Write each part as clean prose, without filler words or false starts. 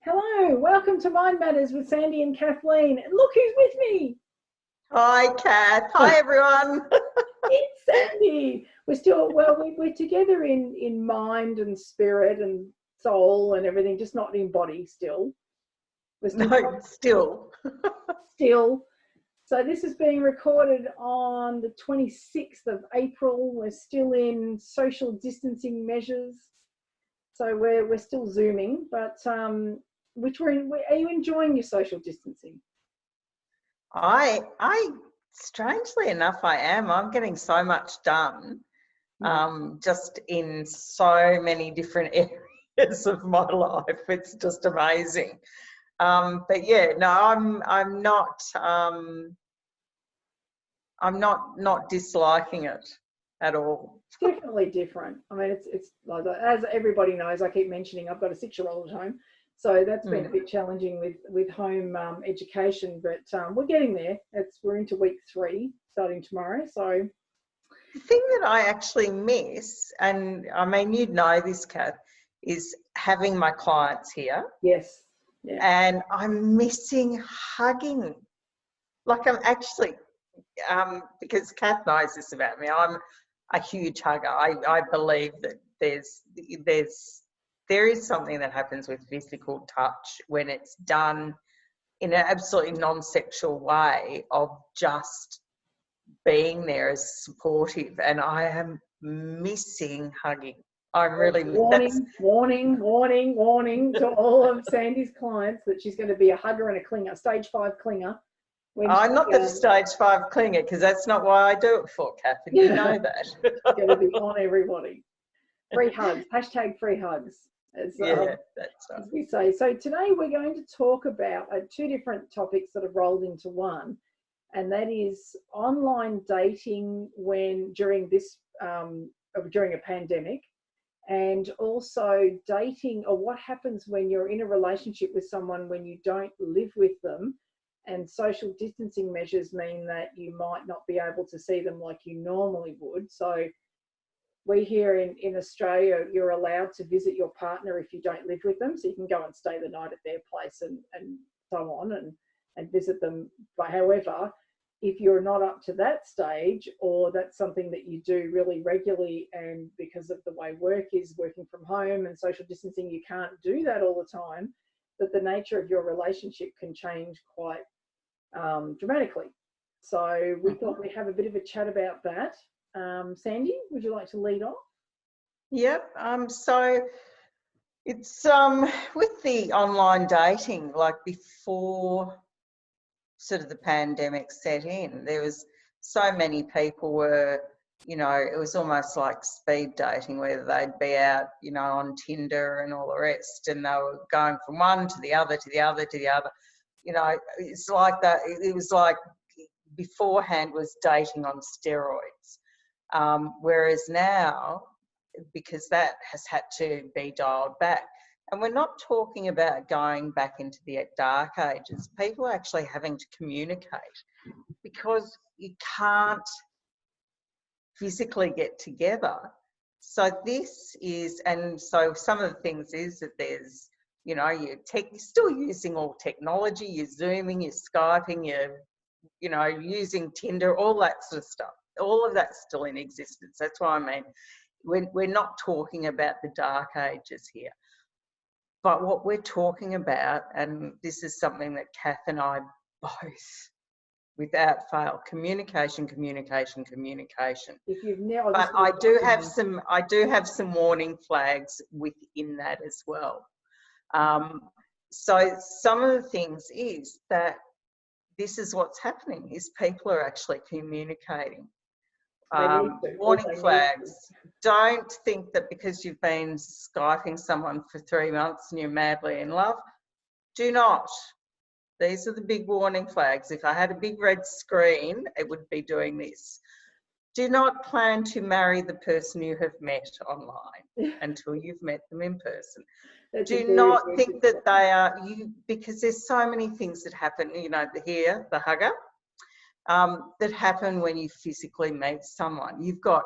Hello, welcome to Mind Matters with Sandy and Kathleen. Look who's with me. Hi, Kath. Hi, everyone. It's Sandy. We're together in mind and spirit and soul and everything, just not in body still. Still. Still. So this is being recorded on the 26th of April. We're still in social distancing measures. So we're still Zooming, but are you enjoying your social distancing? I strangely enough, I am. I'm getting so much done, just in so many different areas of my life. It's just amazing. But yeah, no, I'm not disliking it at all. It's definitely different. I mean, it's like, as everybody knows, I keep mentioning I've got a 6-year-old at home, so that's been a bit challenging with home education, but we're getting there. We're into week 3 starting tomorrow. So the thing that I actually miss, and I mean, you'd know this, Kath, is having my clients here. Yes. Yeah. And I'm missing hugging. Like I'm actually, because Kath knows this about me, I'm a huge hugger. I believe that there is something that happens with physical touch when it's done in an absolutely non-sexual way of just being there as supportive, and I am missing hugging. I'm really warning to all of Sandy's clients that she's going to be a hugger and a clinger, stage 5 clinger. I'm not the stage 5 clinger, because that's not why I do it for, Kath, and you know that. It's going to be on everybody. Free hugs, hashtag free hugs. That's right. As we say. So today we're going to talk about 2 different topics that have rolled into one, and that is online dating during a pandemic, and also dating, or what happens when you're in a relationship with someone when you don't live with them, and social distancing measures mean that you might not be able to see them like you normally would. So we here in Australia, you're allowed to visit your partner if you don't live with them, so you can go and stay the night at their place and so on and visit them. But however, if you're not up to that stage, or that's something that you do really regularly, and because of the way work is, working from home and social distancing, you can't do that all the time, that the nature of your relationship can change quite dramatically. So we thought we'd have a bit of a chat about that. Sandy, would you like to lead off? Yep. So it's with the online dating, like before sort of the pandemic set in, there was so many people were, it was almost like speed dating, where they'd be out, on Tinder and all the rest, and they were going from one to the other, to the other, to the other. It's like that. It was like beforehand was dating on steroids. Whereas now, because that has had to be dialed back, and we're not talking about going back into the dark ages, people are actually having to communicate because you can't physically get together. So this is, and so some of the things is that there's, you're still using all technology, you're Zooming, you're Skyping, you're using Tinder, all that sort of stuff. All of that's still in existence. That's why I mean, we're not talking about the dark ages here. But what we're talking about, and this is something that Kath and I both, without fail, communication. If you've never, but I do have some warning flags within that as well. So some of the things is that this is what's happening, is people are actually communicating. Warning flags. Don't think that because you've been Skyping someone for 3 months and you're madly in love. Do not. These are the big warning flags. If I had a big red screen, it would be doing this. Do not plan to marry the person you have met online until you've met them in person. Do not think that they are you, because there's so many things that happen, here, the hugger, that happen when you physically meet someone. You've got,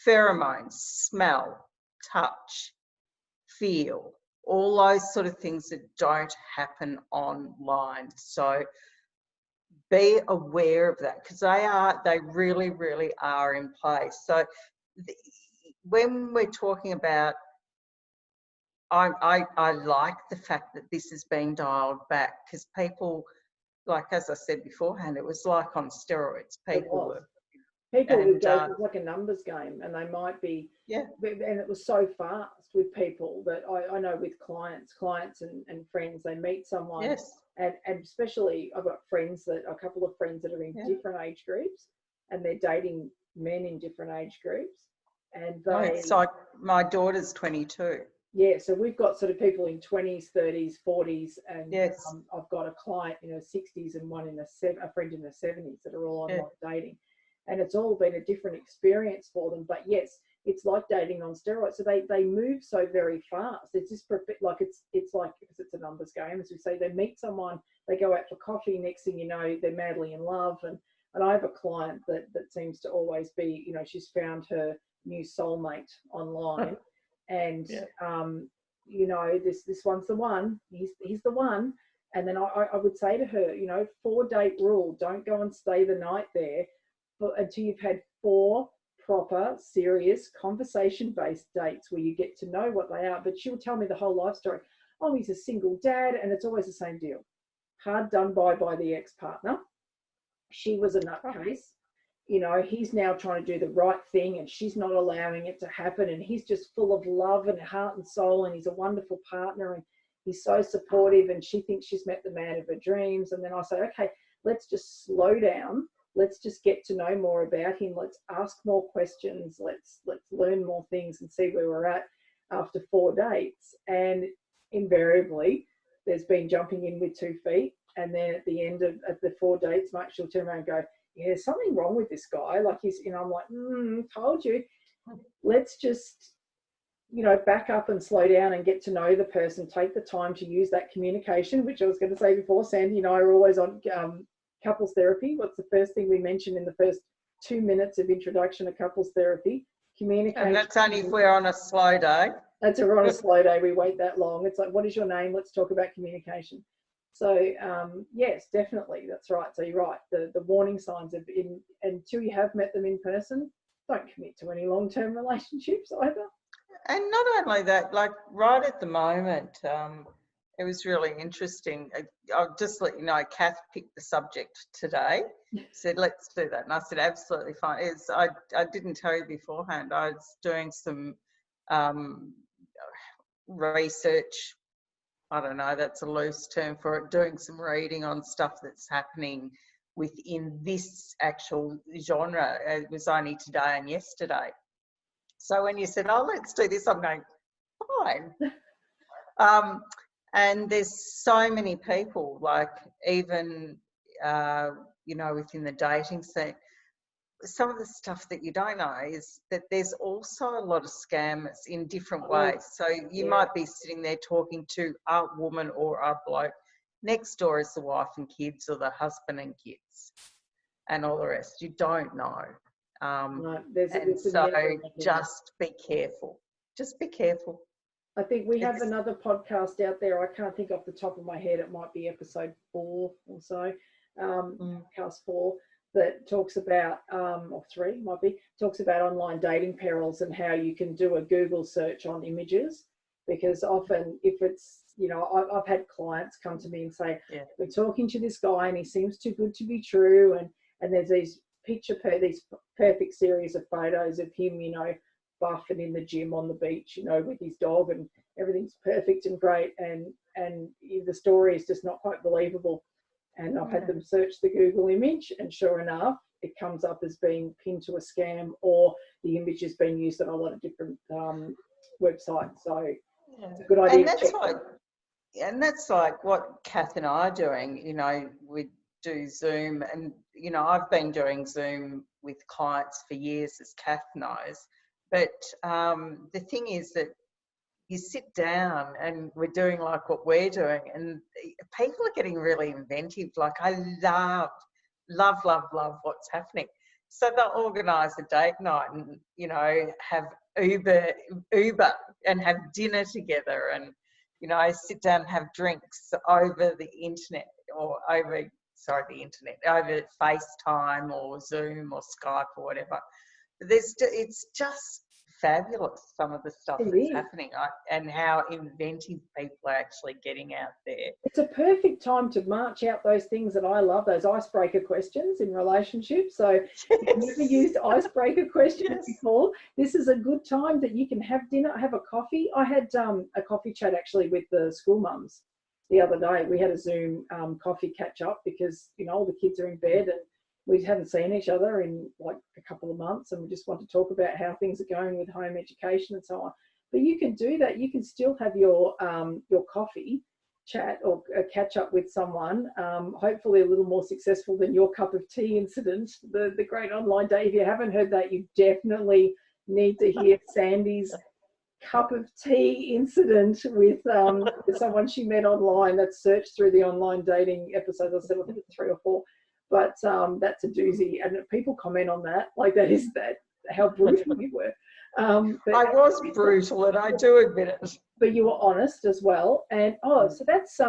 pheromones, smell, touch, feel, all those sort of things that don't happen online. So be aware of that, because they really, really are in place. So when we're talking about, I like the fact that this is being dialed back, because people, like as I said beforehand, it was like on steroids. People would go, it was like a numbers game, and they might be, yeah. And it was so fast with people that I know with clients and friends, they meet someone, yes. and especially I've got a couple of friends that are in different age groups, and they're dating men in different age groups, and it's like my daughter's 22. Yeah, so we've got sort of people in 20s, 30s, 40s, and yes. I've got a client in her 60s and one in a friend in her 70s that are all online dating. And it's all been a different experience for them. But yes, it's like dating on steroids. So they move so very fast. It's just like it's like, because it's a numbers game, as we say, they meet someone, they go out for coffee, next thing you know, they're madly in love. And I have a client that seems to always be, you know, she's found her new soulmate online. And you know, this one's the one, he's the one. And then I would say to her, you know, 4-date rule, don't go and stay the night there until you've had 4 proper, serious, conversation-based dates where you get to know what they are. But she'll tell me the whole life story. Oh, he's a single dad, and it's always the same deal. Hard done by the ex-partner. She was a nutcase. You know, he's now trying to do the right thing, and she's not allowing it to happen, and he's just full of love and heart and soul, and he's a wonderful partner, and he's so supportive, and she thinks she's met the man of her dreams. And then I say, okay, let's just slow down. Let's just get to know more about him. Let's ask more questions. Let's learn more things and see where we're at after 4 dates. And invariably, there's been jumping in with 2 feet. And then at the end of the 4 dates, Mark, she'll turn around and go, yeah, there's something wrong with this guy. Like he's, you know, I'm like, told you. Let's just, you know, back up and slow down and get to know the person. Take the time to use that communication, which I was going to say before. Sandy and I are always on couples therapy. What's the first thing we mention in the first 2 minutes of introduction to couples therapy? Communication. And that's only if we're on a slow day. That's if we're on a slow day. We wait that long. It's like, what is your name? Let's talk about communication. So yes, definitely, that's right. So you're right. The warning signs of until you have met them in person, don't commit to any long-term relationships either. And not only that, like right at the moment, it was really interesting. I'll just let you know, Kath picked the subject today. Said, let's do that. And I said, absolutely fine. I didn't tell you beforehand. I was doing some research. I don't know, that's a loose term for it, doing some reading on stuff that's happening within this actual genre. It was only today and yesterday. So when you said, oh, let's do this, I'm going, fine. And there's so many people, like even, you know, within the dating scene, some of the stuff that you don't know is that there's also a lot of scammers in different ways. So you might be sitting there talking to a woman or a bloke. Next door is the wife and kids, or the husband and kids, and all the rest. You don't know. So just be careful. Just be careful. I think we have another podcast out there. I can't think off the top of my head. It might be episode 4 or so, podcast 4. That talks about, or 3 might be, talks about online dating perils and how you can do a Google search on images, because often if it's, you know, I've had clients come to me and say, we're talking to this guy and he seems too good to be true, and there's these these perfect series of photos of him, you know, buffing in the gym on the beach, you know, with his dog, and everything's perfect and great, and the story is just not quite believable. And I've had them search the Google image, and sure enough, it comes up as being pinned to a scam, or the image has been used on a lot of different websites. So it's a good idea. And that's like what Kath and I are doing. You know, we do Zoom, and, you know, I've been doing Zoom with clients for years, as Kath knows. But the thing is that you sit down and we're doing like what we're doing, and people are getting really inventive. Like, I love what's happening. So they'll organise a date night and, you know, have Uber and have dinner together, and you know, sit down and have drinks over the internet or over FaceTime or Zoom or Skype or whatever. It's just fabulous, some of the stuff that's happening, and how inventive people are actually getting out there. It's a perfect time to march out those things that I love, those icebreaker questions in relationships. So if you've never used icebreaker questions before, this is a good time that you can have dinner, have a coffee. I had a coffee chat actually with the school mums the other day. We had a Zoom coffee catch up because, you know, all the kids are in bed and we haven't seen each other in like a couple of months, and we just want to talk about how things are going with home education and so on. But you can do that. You can still have your coffee chat or catch up with someone, hopefully a little more successful than your cup of tea incident, the great online day. If you haven't heard that, you definitely need to hear Sandy's cup of tea incident with someone she met online. That's searched through the online dating episodes. I said, I think it's 3 or 4. But that's a doozy, and people comment on that, like how brutal you were. But I was brutal, and I do admit it. But you were honest as well. And so that's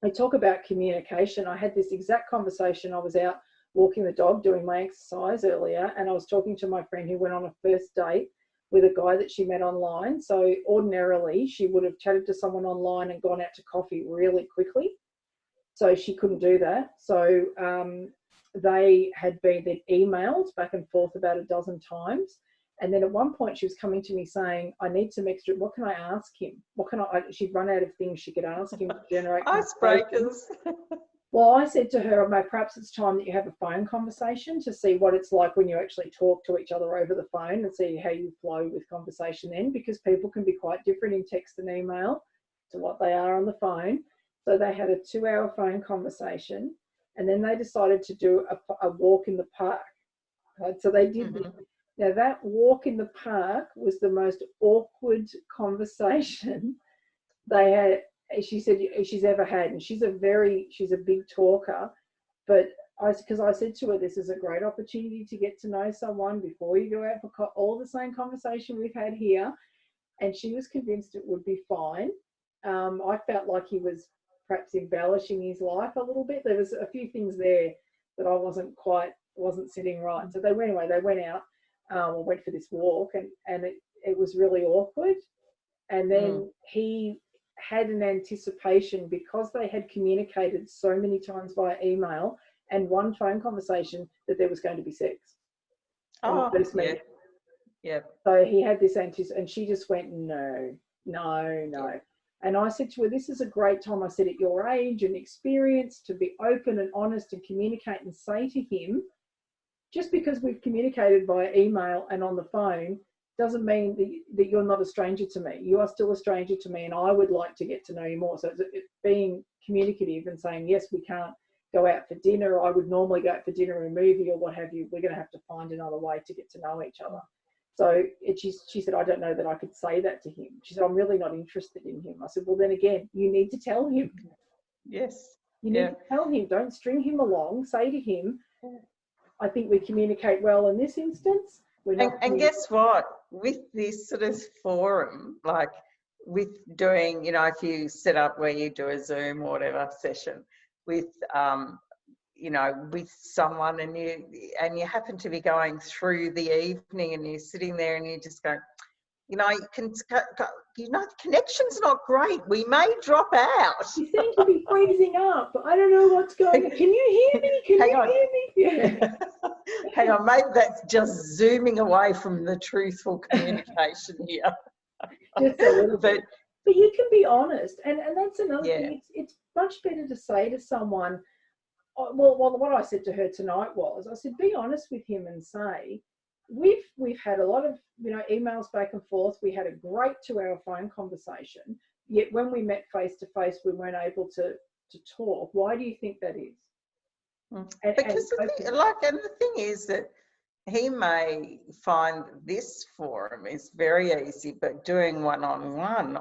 they talk about communication. I had this exact conversation. I was out walking the dog, doing my exercise earlier, and I was talking to my friend who went on a first date with a guy that she met online. So ordinarily, she would have chatted to someone online and gone out to coffee really quickly. So she couldn't do that. So they'd emailed back and forth about a dozen times. And then at one point she was coming to me saying, I need some extra, what can I ask him? She'd run out of things she could ask him to generate icebreakers. Well, I said to her, perhaps it's time that you have a phone conversation to see what it's like when you actually talk to each other over the phone and see how you flow with conversation then, because people can be quite different in text and email to what they are on the phone. So they had a 2-hour phone conversation, and then they decided to do a walk in the park. Right? So they did this. Now that walk in the park was the most awkward conversation they had. She said she's ever had, and she's a big talker. But because I said to her, this is a great opportunity to get to know someone before you go out for all the same conversation we've had here, and she was convinced it would be fine. I felt like he was perhaps embellishing his life a little bit. There was a few things there that I wasn't sitting right. So they went out or went for this walk, and it was really awkward. And then he had an anticipation, because they had communicated so many times via email and one phone conversation, that there was going to be sex. Oh, yeah. So he had this anticipation, and she just went, no. And I said to her, this is a great time, I said, at your age and experience, to be open and honest and communicate and say to him, just because we've communicated via email and on the phone doesn't mean that you're not a stranger to me. You are still a stranger to me, and I would like to get to know you more. So it's being communicative and saying, yes, we can't go out for dinner. I would normally go out for dinner or a movie or what have you. We're going to have to find another way to get to know each other. So she said, I don't know that I could say that to him. She said, I'm really not interested in him. I said, well, then again, you need to tell him. Yes. You need to tell him. Don't string him along. Say to him, I think we communicate well in this instance. And guess what? With this sort of forum, like with doing, you know, if you set up where you do a Zoom or whatever session with, you know, with someone, and you happen to be going through the evening, and you're sitting there and you just go, you know, the connection's not great. We may drop out. You seem to be freezing up. I don't know what's going on. Can you hear me? Can you hear me? Yeah. Hang on, maybe that's just zooming away from the truthful communication here. Just a little bit. But you can be honest. And that's another thing. It's much better to say to someone, well, what I said to her tonight was, I said, be honest with him and say, we've had a lot of, you know, emails back and forth. We had a great 2-hour phone conversation. Yet when we met face to face, we weren't able to talk. Why do you think that is? Because the thing is that he may find this forum is very easy, but doing one-on-one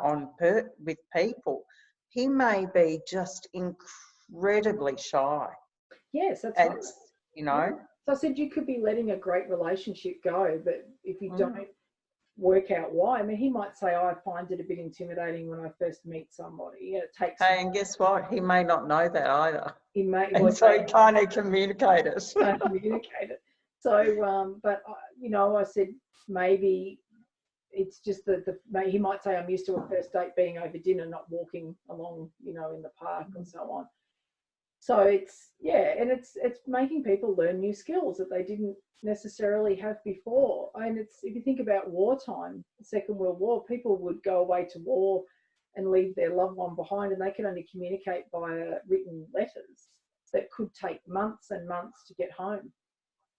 with people, he may be just incredibly shy. Yes, that's right. You know. So I said you could be letting a great relationship go, but if you don't work out why. I mean, he might say, oh, I find it a bit intimidating when I first meet somebody. It takes. Hey, and guess what? He may not know that either. He may, and so he can't communicate it. Can't communicate it. So, but you know, I said maybe it's just he might say, I'm used to a first date being over dinner, not walking along, you know, in the park and so on. So it's, yeah, and it's making people learn new skills that they didn't necessarily have before. And it's, if you think about wartime, the Second World War, people would go away to war and leave their loved one behind, and they could only communicate via written letters that could take months and months to get home.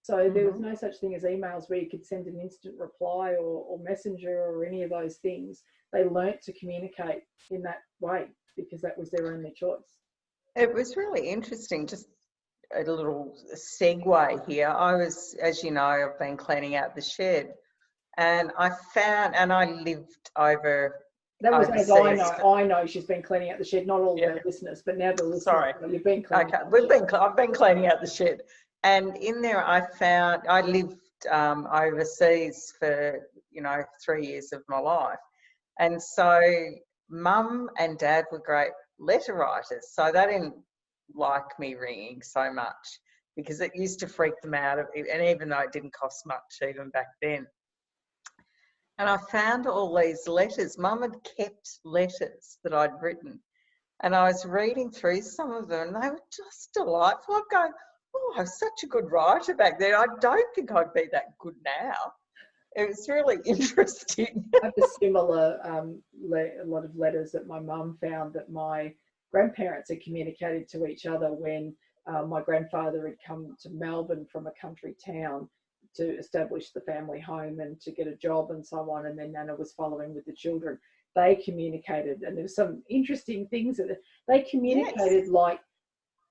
So there was no such thing as emails where you could send an instant reply or messenger or any of those things. They learnt to communicate in that way because that was their only choice. It was really interesting. Just a little segue here. I was, as you know, I've been cleaning out the shed, and I found, and I lived over. That was as I know. I know she's been cleaning out the shed. Not all of our listeners, but now the listeners. Sorry, you've been cleaning. Okay, I've been cleaning out the shed, and in there I found I lived overseas for 3 years of my life, and so Mum and Dad were great letter writers, so they didn't like me ringing so much because it used to freak them out, and even though it didn't cost much even back then. And I found all these letters. Mum had kept letters that I'd written, and I was reading through some of them, and they were just delightful. I'm going, oh, I was such a good writer back then. I don't think I'd be that good now. It was really interesting. I have a similar, a lot of letters that my mum found that my grandparents had communicated to each other when my grandfather had come to Melbourne from a country town to establish the family home and to get a job and so on, and then Nana was following with the children. They communicated, and there's some interesting things that they communicated like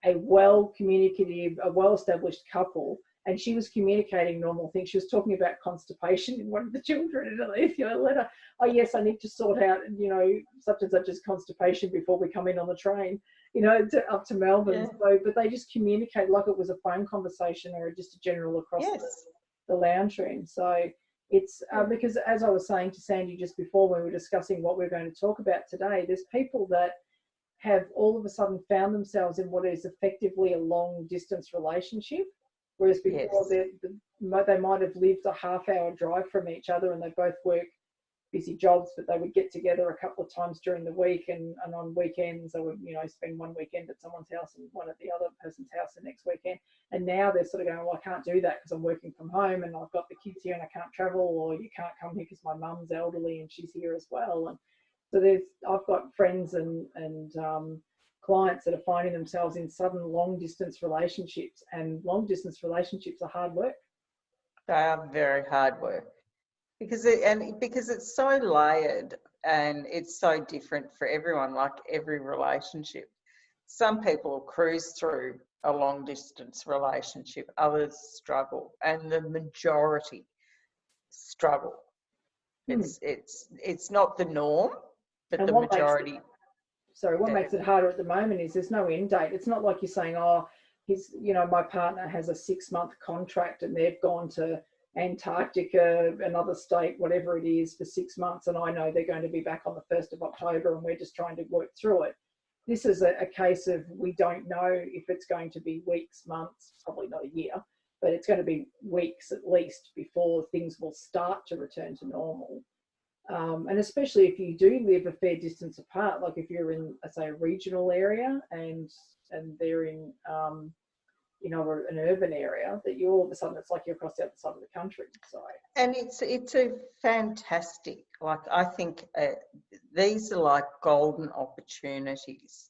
a well-communicative, a well-established couple, and she was communicating normal things. She was talking about constipation in one of the children in a letter. Oh yes, I need to sort out, such and such as constipation before we come in on the train, up to Melbourne. Yeah. So, but they just communicate like it was a phone conversation or just a general across the lounge room. So it's because, as I was saying to Sandy just before when we were discussing what we're going to talk about today, there's people that have all of a sudden found themselves in what is effectively a long distance relationship. Whereas before they might have lived a half-hour drive from each other, and they both work busy jobs, but they would get together a couple of times during the week, and on weekends they would spend one weekend at someone's house and one at the other person's house the next weekend. And now they're sort of going, well, I can't do that because I'm working from home and I've got the kids here and I can't travel, or you can't come here because my mum's elderly and she's here as well. And so I've got friends and clients that are finding themselves in sudden long distance relationships, and long distance relationships are hard work. They are very hard work because it's so layered and it's so different for everyone, like every relationship. Some people cruise through a long distance relationship, others struggle, and the majority struggle. It's not the norm, but and the majority. What makes it harder at the moment is there's no end date. It's not like you're saying, oh, my partner has a 6-month contract and they've gone to Antarctica, another state, whatever it is, for 6 months, and I know they're going to be back on the 1st of October and we're just trying to work through it. This is a case of we don't know if it's going to be weeks, months, probably not a year, but it's going to be weeks at least before things will start to return to normal. And especially if you do live a fair distance apart, like if you're in, say, a regional area and they're in, an urban area, that you all of a sudden, it's like you're across the other side of the country. So. And it's a fantastic, I think these are like golden opportunities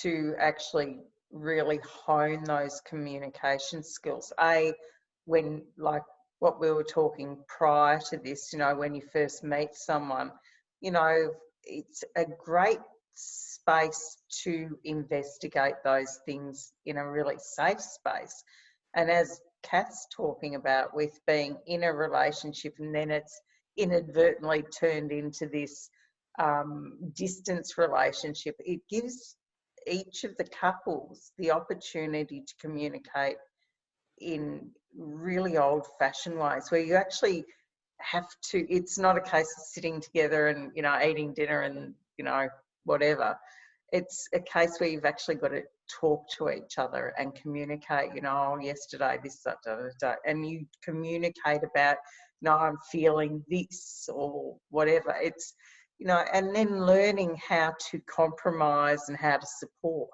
to actually really hone those communication skills. When like what we were talking prior to this, when you first meet someone, it's a great space to investigate those things in a really safe space. And as Kath's talking about, with being in a relationship and then it's inadvertently turned into this distance relationship, it gives each of the couples the opportunity to communicate in really old-fashioned ways, where you actually have to, it's not a case of sitting together and, you know, eating dinner and, you know, whatever. It's a case where you've actually got to talk to each other and communicate, you know, oh, yesterday this, that, and you communicate about, no, I'm feeling this or whatever. It's, you know, and then learning how to compromise and how to support,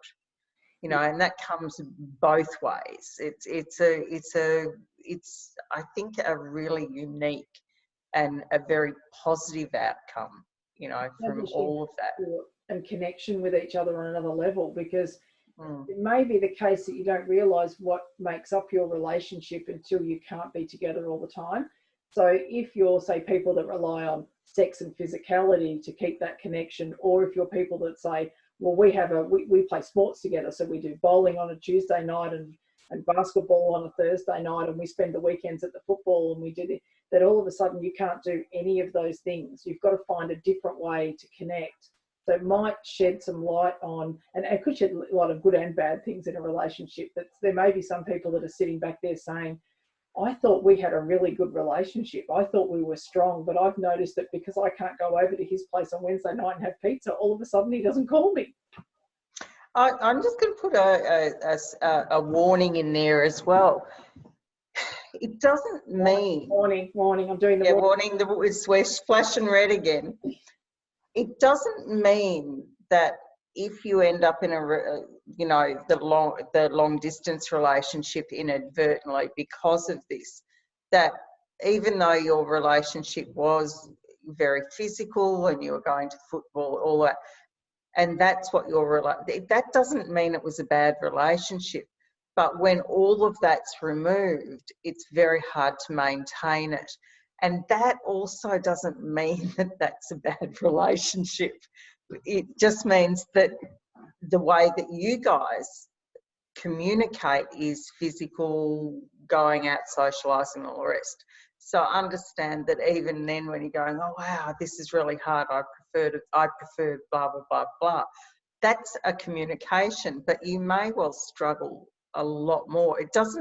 you know, and that comes both ways. It's I think a really unique and a very positive outcome, you know, from all of that. And connection with each other on another level, because it may be the case that you don't realise what makes up your relationship until you can't be together all the time. So if you're, say, people that rely on sex and physicality to keep that connection, or if you're people that say, well, we play sports together, so we do bowling on a Tuesday night and basketball on a Thursday night, and we spend the weekends at the football, and we did it, that all of a sudden you can't do any of those things. You've got to find a different way to connect. So it might shed some light on, and it could shed a lot of good and bad things in a relationship. That there may be some people that are sitting back there saying, I thought we had a really good relationship. I thought we were strong, but I've noticed that because I can't go over to his place on Wednesday night and have pizza, all of a sudden he doesn't call me. I'm just going to put a warning in there as well. It doesn't mean... Warning, I'm doing the... Yeah, warning, we're flashing red again. It doesn't mean that if you end up in you know, the long distance relationship inadvertently because of this, that even though your relationship was very physical and you were going to football, all that, and that's what that doesn't mean it was a bad relationship. But when all of that's removed, it's very hard to maintain it. And that also doesn't mean that that's a bad relationship. It just means that the way that you guys communicate is physical, going out, socialising, all the rest. So understand that even then when you're going, oh, wow, this is really hard, I prefer blah, blah, blah, blah. That's a communication, but you may well struggle a lot more. It does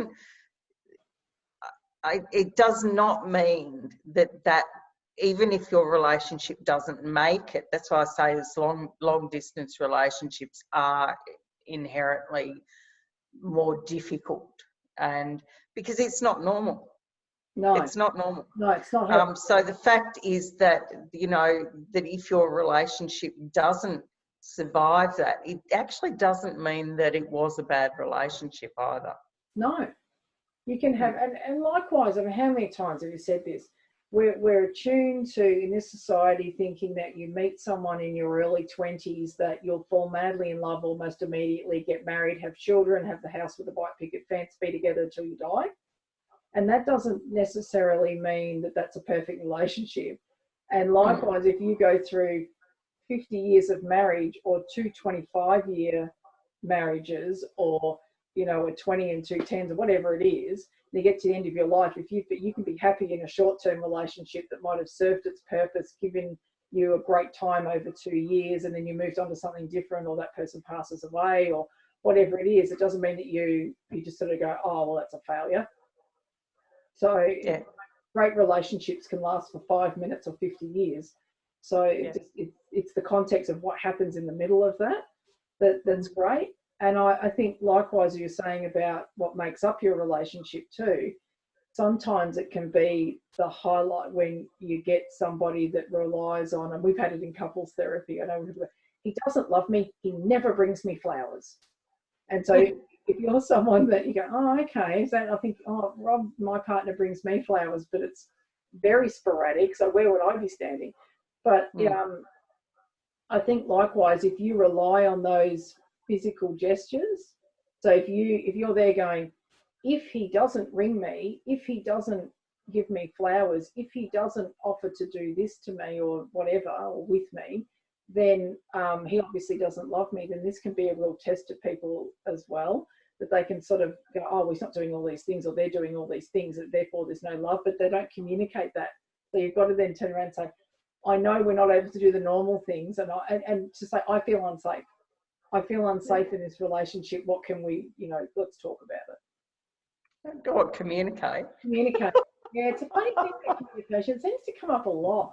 not mean that even if your relationship doesn't make it, that's why I say this long distance relationships are inherently more difficult, and because it's not normal. No, it's not normal. No, it's not. So the fact is that, you know, that if your relationship doesn't survive that, it actually doesn't mean that it was a bad relationship either. No, you can have, and likewise, I mean, how many times have you said this? We're attuned to, in this society, thinking that you meet someone in your early 20s, that you'll fall madly in love almost immediately, get married, have children, have the house with a white picket fence, be together until you die. And that doesn't necessarily mean that that's a perfect relationship. And likewise, if you go through 50 years of marriage, or two 25-year marriages, or, you know, a 20 and 2 10s, or whatever it is, and you get to the end of your life, if you can be happy in a short-term relationship that might have served its purpose, given you a great time over 2 years, and then you moved on to something different, or that person passes away, or whatever it is, it doesn't mean that you just sort of go, oh, well, that's a failure. So yeah. Great relationships can last for 5 minutes or 50 years. So it's the context of what happens in the middle of that's great. And I think likewise you're saying about what makes up your relationship too. Sometimes it can be the highlight when you get somebody that relies on, and we've had it in couples therapy, I know he doesn't love me, he never brings me flowers. And so if you're someone that you go, oh, okay, so I think, oh, Rob, my partner brings me flowers, but it's very sporadic, so where would I be standing? But I think likewise, if you rely on those physical gestures, so if you're there going, if he doesn't ring me, if he doesn't give me flowers, if he doesn't offer to do this to me or whatever, or with me, then he obviously doesn't love me. Then this can be a real test to people as well, that they can sort of go, oh, well, he's not doing all these things, or they're doing all these things, and therefore there's no love, but they don't communicate that. So you've got to then turn around and say, I know we're not able to do the normal things, and to say, I feel unsafe. I feel unsafe in this relationship. What can we, let's talk about it. God, communicate. Communicate. Yeah, it's a funny thing about communication. It seems to come up a lot.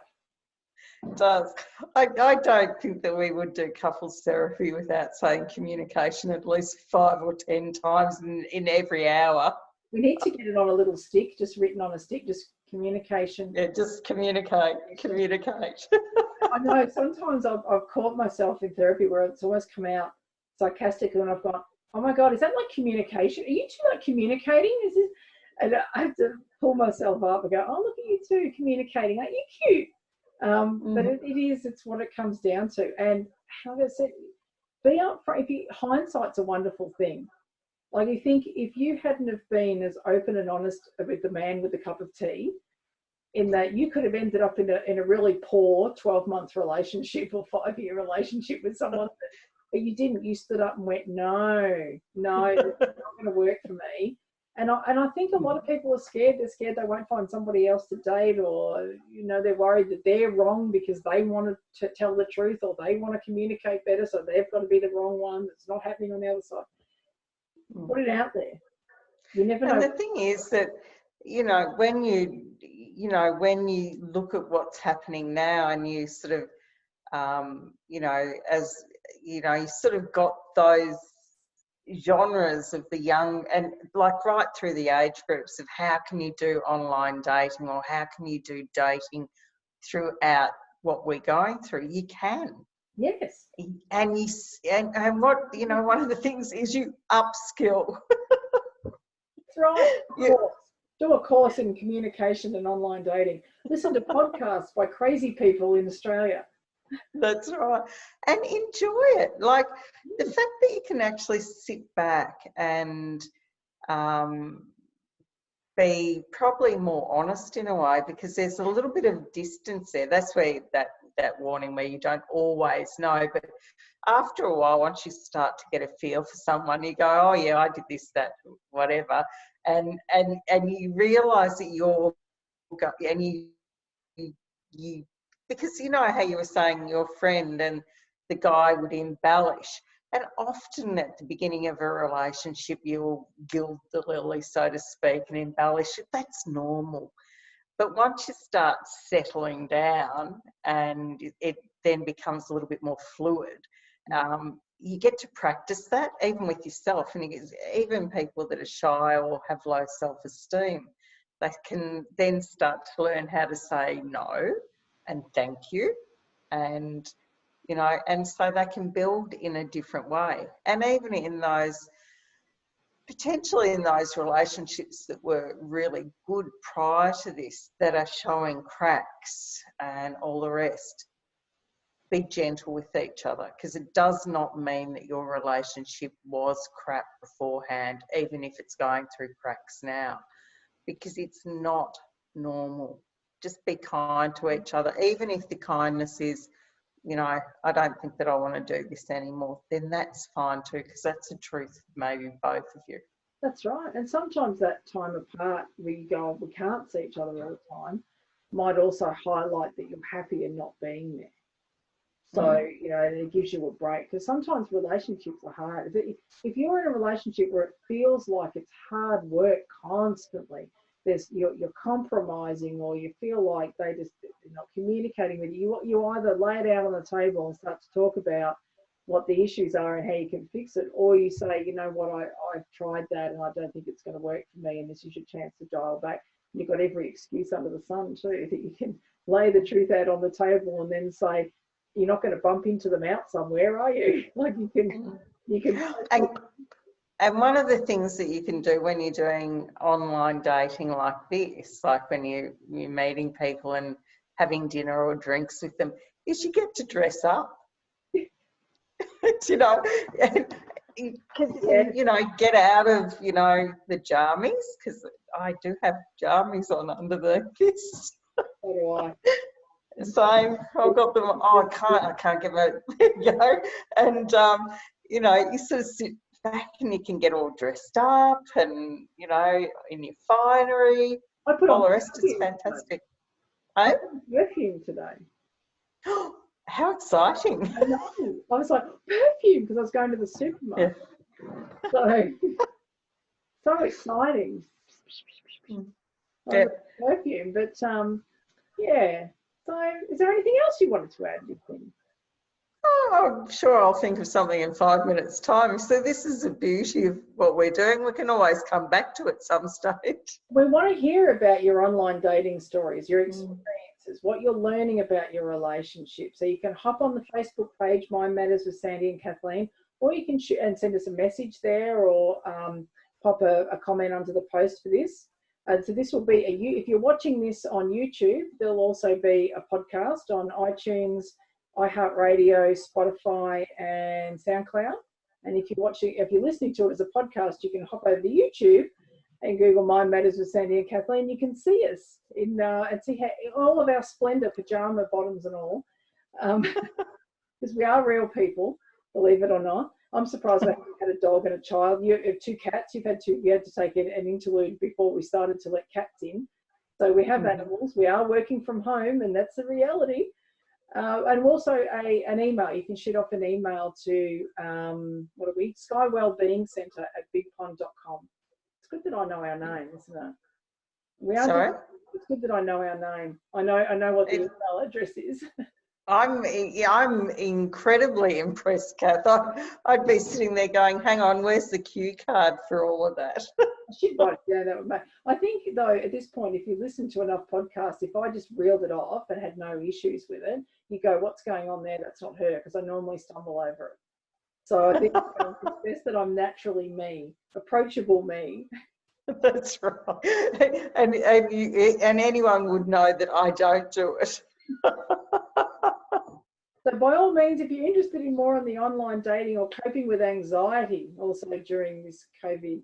It does. I don't think that we would do couples therapy without saying communication at least 5 or 10 times in every hour. We need to get it on a little stick, just written on a stick, just communication. Yeah, just communicate. I know sometimes I've caught myself in therapy where it's almost come out sarcastically, and I've gone, oh my God, is that like communication? Are you two like communicating? Is this? And I have to pull myself up and go, oh, look at you two communicating. Aren't you cute? But it's what it comes down to. And how I said, be upfront. Hindsight's a wonderful thing. Like, you think if you hadn't have been as open and honest with the man with the cup of tea, in that you could have ended up in a really poor 12-month relationship or 5-year relationship with someone, but you didn't. You stood up and went, no, it's not going to work for me. And I think a lot of people are scared. They're scared they won't find somebody else to date, or, they're worried that they're wrong because they want to tell the truth, or they want to communicate better, so they've got to be the wrong one. It's not happening on the other side. Put it out there. You never know. And the thing is that, when you look at what's happening now, and you sort of, as you sort of got those genres of the young, and like right through the age groups, of how can you do online dating, or how can you do dating throughout what we're going through. You can. Yes. And what, one of the things is you upskill. That's right. Do a course in communication and online dating. Listen to podcasts by crazy people in Australia. That's right. And enjoy it. Like, the fact that you can actually sit back and be probably more honest in a way, because there's a little bit of distance there. That's where that warning where you don't always know. But after a while, once you start to get a feel for someone, you go, oh yeah, I did this, that, whatever. And you realise that you because you know how you were saying your friend and the guy would embellish. And often at the beginning of a relationship, you'll gild the lily, so to speak, and embellish it. That's normal. But once you start settling down and it then becomes a little bit more fluid, you get to practice that even with yourself. And even people that are shy or have low self-esteem, they can then start to learn how to say no and thank you, and and so they can build in a different way. And even in those, potentially in those relationships that were really good prior to this, that are showing cracks and all the rest, be gentle with each other, because it does not mean that your relationship was crap beforehand, even if it's going through cracks now, because it's not normal. Just be kind to each other, even if the kindness is, I don't think that I want to do this anymore, then that's fine too, because that's the truth of maybe both of you. That's right. And sometimes that time apart, we can't see each other all the time, might also highlight that you're happy in not being there. So, it gives you a break, because sometimes relationships are hard. If you're in a relationship where it feels like it's hard work constantly, you're compromising, or you feel like they're not communicating with you. You either lay it out on the table and start to talk about what the issues are and how you can fix it, or you say, you know what, I've tried that and I don't think it's going to work for me, and this is your chance to dial back. You've got every excuse under the sun too, that you can lay the truth out on the table and then say, you're not going to bump into them out somewhere, are you? Like, you can. And one of the things that you can do when you're doing online dating like this, like when you're meeting people and having dinner or drinks with them, is you get to dress up. Get out of, the jammies, because I do have jammies on underneath this. So do I. Same. I've got them. Oh, I can't give it a go. And, you sort of sit back and you can get all dressed up and, in your finery. I put all on the rest is fantastic. I put on perfume today. How exciting. I know. I was like, perfume, because I was going to the supermarket. Yeah. So exciting. perfume. But yeah. So, is there anything else you wanted to add, Kathleen? Oh, I'm sure I'll think of something in 5 minutes' time. So this is the beauty of what we're doing. We can always come back to it at some stage. We want to hear about your online dating stories, your experiences, what you're learning about your relationship. So you can hop on the Facebook page, Mind Matters with Sandy and Kathleen, or you can shoot and send us a message there, or pop a comment under the post for this. So this will be if you're watching this on YouTube, there'll also be a podcast on iTunes, iHeartradio, Spotify, and SoundCloud. And if you're listening to it as a podcast, you can hop over to YouTube and Google Mind Matters with Sandy and Kathleen. You can see us and see all of our splendor, pajama bottoms and all, because we are real people, believe it or not. I'm surprised I haven't had a dog and a child. You have 2 cats. You had to take an interlude before we started to let cats in. So we have animals. We are working from home, and that's the reality. And also an email. You can shoot off an email to Sky Wellbeing Centre at bigpond.com. It's good that I know our name, isn't it? Sorry? It's good that I know our name. I know what the email address is. I'm incredibly impressed, Kath. I'd be sitting there going, hang on, where's the cue card for all of that? I should write it down. That would make. I think, though, at this point, if you listen to enough podcasts, if I just reeled it off and had no issues with it, you go, what's going on there? That's not her, because I normally stumble over it. So I think it's best that I'm naturally me, approachable me. That's right. And anyone would know that I don't do it. So by all means, if you're interested in more on the online dating or coping with anxiety, also during this COVID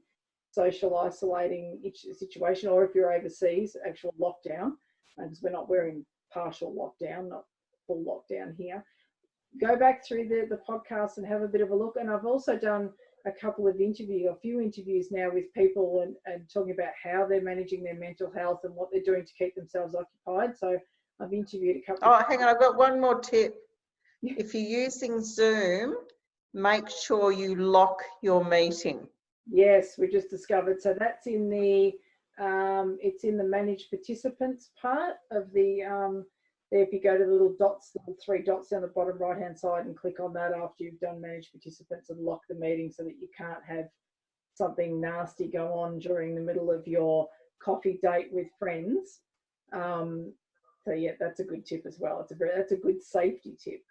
social isolating situation, or if you're overseas, actual lockdown, because we're in partial lockdown, not full lockdown here, go back through the podcast and have a bit of a look. And I've also done a few interviews now with people and talking about how they're managing their mental health and what they're doing to keep themselves occupied. So I've interviewed a couple of hang on, I've got one more tip. If you're using Zoom, make sure you lock your meeting. Yes, we just discovered. So that's in the it's in the managed participants part of the there. If you go to the little 3 dots down the bottom right hand side and click on that after you've done managed participants, and lock the meeting so that you can't have something nasty go on during the middle of your coffee date with friends. So yeah, that's a good tip as well. That's a good safety tip.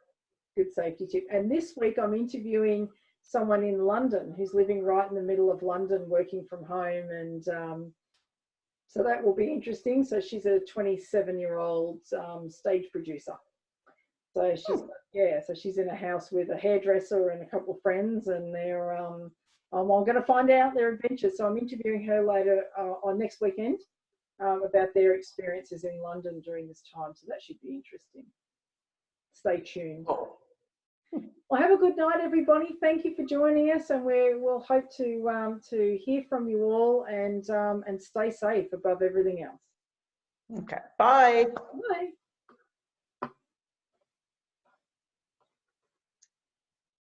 Good safety tip. And this week I'm interviewing someone in London who's living right in the middle of London, working from home, and so that will be interesting. So she's a 27-year-old stage producer. So she's in a house with a hairdresser and a couple of friends, and they're I'm going to find out their adventures. So I'm interviewing her later on next weekend about their experiences in London during this time. So that should be interesting. Stay tuned. Well, have a good night, everybody. Thank you for joining us, and we'll hope to hear from you all, and stay safe above everything else. Okay. Bye. Bye.